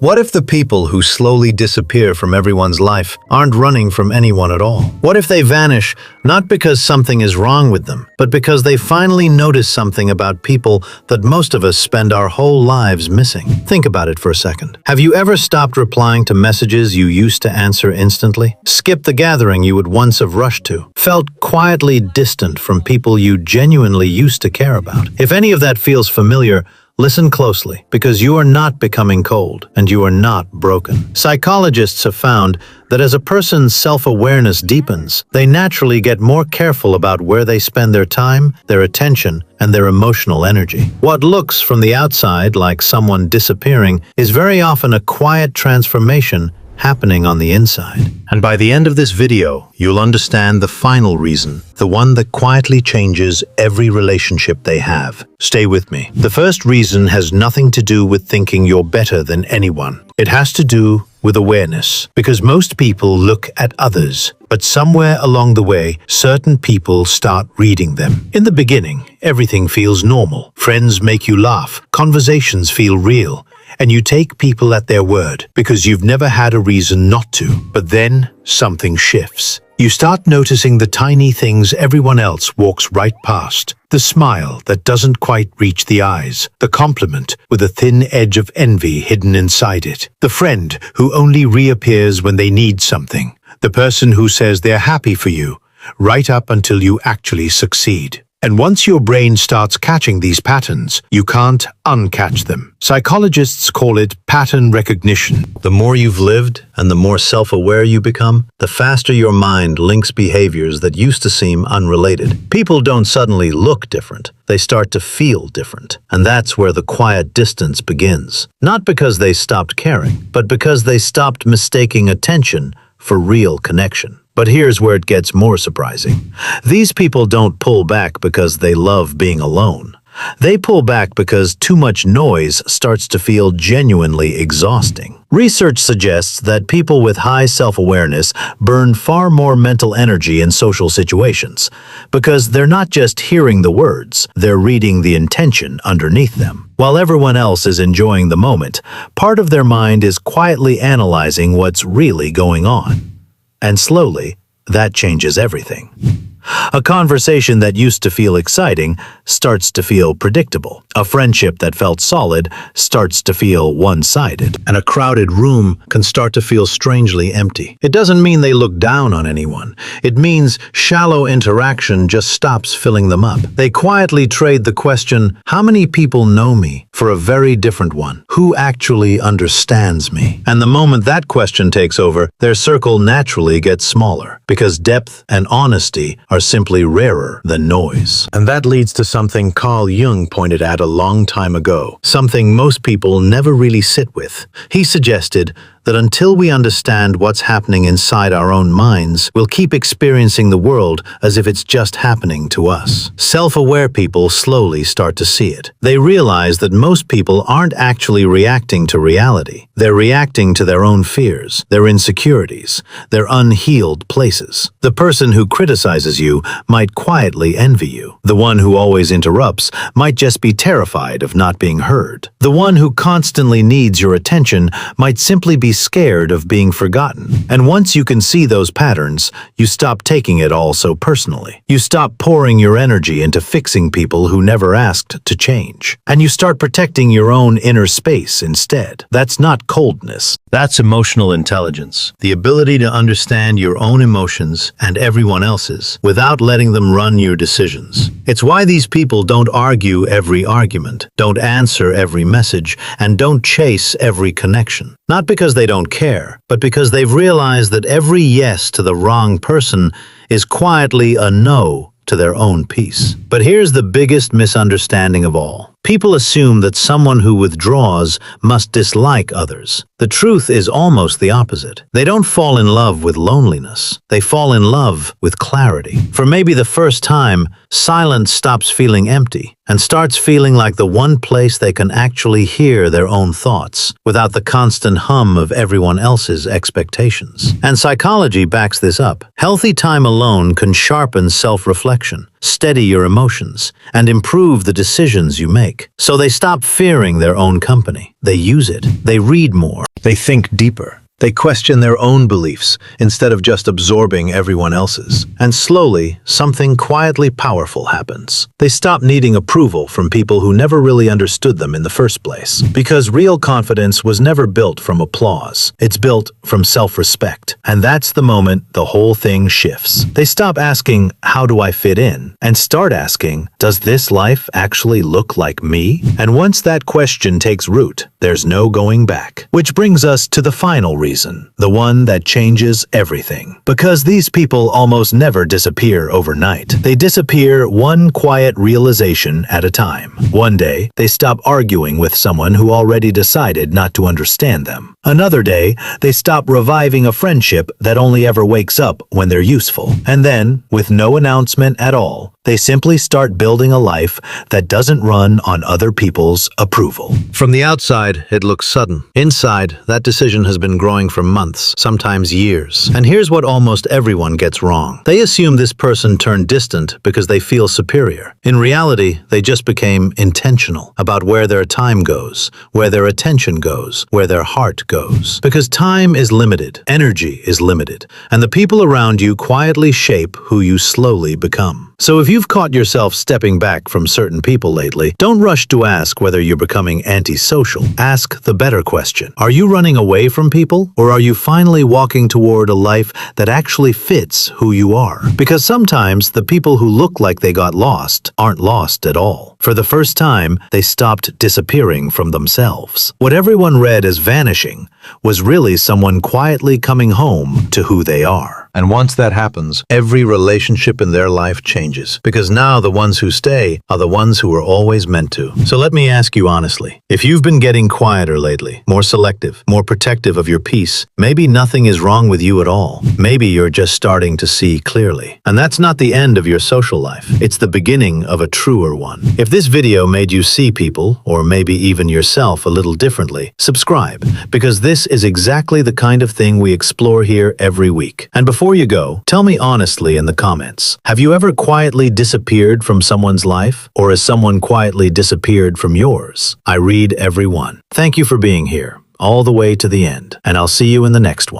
What if the people who slowly disappear from everyone's life aren't running from anyone at all? What if they vanish not because something is wrong with them, but because they finally notice something about people that most of us spend our whole lives missing? Think about it for a second. Have you ever stopped replying to messages you used to answer instantly? Skipped the gathering you would once have rushed to? Felt quietly distant from people you genuinely used to care about? If any of that feels familiar, listen closely, because you are not becoming cold and you are not broken. Psychologists have found that as a person's self-awareness deepens, they naturally get more careful about where they spend their time, their attention, and their emotional energy. What looks from the outside like someone disappearing is very often a quiet transformation happening on the inside. And by the end of this video, you'll understand the final reason, the one that quietly changes every relationship they have. Stay with me. The first reason has nothing to do with thinking you're better than anyone. It has to do with awareness, because most people look at others, but somewhere along the way, certain people start reading them. In the beginning, everything feels normal. Friends make you laugh, conversations feel real, and you take people at their word because you've never had a reason not to. But then something shifts. You start noticing the tiny things everyone else walks right past. The smile that doesn't quite reach the eyes. The compliment with a thin edge of envy hidden inside it. The friend who only reappears when they need something. The person who says they're happy for you, right up until you actually succeed. And once your brain starts catching these patterns, you can't uncatch them. Psychologists call it pattern recognition. The more you've lived and the more self-aware you become, the faster your mind links behaviors that used to seem unrelated. People don't suddenly look different. They start to feel different. And that's where the quiet distance begins. Not because they stopped caring, but because they stopped mistaking attention for real connection. But here's where it gets more surprising. These people don't pull back because they love being alone. They pull back because too much noise starts to feel genuinely exhausting. Research suggests that people with high self-awareness burn far more mental energy in social situations, because they're not just hearing the words, they're reading the intention underneath them. While everyone else is enjoying the moment, part of their mind is quietly analyzing what's really going on. And slowly, that changes everything. A conversation that used to feel exciting starts to feel predictable. A friendship that felt solid starts to feel one-sided. And a crowded room can start to feel strangely empty. It doesn't mean they look down on anyone. It means shallow interaction just stops filling them up. They quietly trade the question, "How many people know me?" for a very different one. Who actually understands me? And the moment that question takes over, their circle naturally gets smaller, because depth and honesty are simply rarer than noise. And that leads to something Carl Jung pointed at a long time ago, something most people never really sit with. He suggested that until we understand what's happening inside our own minds, we'll keep experiencing the world as if it's just happening to us. Self-aware people slowly start to see it. They realize that most people aren't actually reacting to reality. They're reacting to their own fears, their insecurities, their unhealed places. The person who criticizes you might quietly envy you. The one who always interrupts might just be terrified of not being heard. The one who constantly needs your attention might simply be scared of being forgotten. And once you can see those patterns, you stop taking it all so personally. You stop pouring your energy into fixing people who never asked to change. And you start protecting your own inner space instead. That's not coldness. That's emotional intelligence. The ability to understand your own emotions and everyone else's without letting them run your decisions. It's why these people don't argue every argument, don't answer every message, and don't chase every connection. Not because they don't care, but because they've realized that every yes to the wrong person is quietly a no to their own peace. But here's the biggest misunderstanding of all. People assume that someone who withdraws must dislike others. The truth is almost the opposite. They don't fall in love with loneliness. They fall in love with clarity. For maybe the first time, silence stops feeling empty and starts feeling like the one place they can actually hear their own thoughts without the constant hum of everyone else's expectations. And psychology backs this up. Healthy time alone can sharpen self-reflection. steady your emotions, and improve the decisions you make. So they stop fearing their own company. They use it. They read more. They think deeper. They question their own beliefs instead of just absorbing everyone else's. And slowly, something quietly powerful happens. They stop needing approval from people who never really understood them in the first place. Because real confidence was never built from applause. It's built from self-respect. And that's the moment the whole thing shifts. They stop asking, how do I fit in? And start asking, does this life actually look like me? And once that question takes root, there's no going back. Which brings us to the final reason. The one that changes everything. Because these people almost never disappear overnight. They disappear one quiet realization at a time. One day, they stop arguing with someone who already decided not to understand them. Another day, they stop reviving a friendship that only ever wakes up when they're useful. And then, with no announcement at all, they simply start building a life that doesn't run on other people's approval. From the outside, it looks sudden. Inside, that decision has been growing for months, sometimes years. And here's what almost everyone gets wrong. They assume this person turned distant because they feel superior. In reality, they just became intentional about where their time goes, where their attention goes, where their heart goes. Because time is limited, energy is limited, and the people around you quietly shape who you slowly become. So if you've caught yourself stepping back from certain people lately, don't rush to ask whether you're becoming antisocial. Ask the better question. Are you running away from people, or are you finally walking toward a life that actually fits who you are? Because sometimes the people who look like they got lost aren't lost at all. For the first time, they stopped disappearing from themselves. What everyone read as vanishing was really someone quietly coming home to who they are. And once that happens, every relationship in their life changes. Because now the ones who stay are the ones who were always meant to. So let me ask you honestly, if you've been getting quieter lately, more selective, more protective of your peace, maybe nothing is wrong with you at all. Maybe you're just starting to see clearly. And that's not the end of your social life. It's the beginning of a truer one. If this video made you see people, or maybe even yourself, a little differently, subscribe, because this is exactly the kind of thing we explore here every week. And before you go, tell me honestly in the comments, have you ever quietly disappeared from someone's life? Or has someone quietly disappeared from yours? I read every one. Thank you for being here, all the way to the end, and I'll see you in the next one.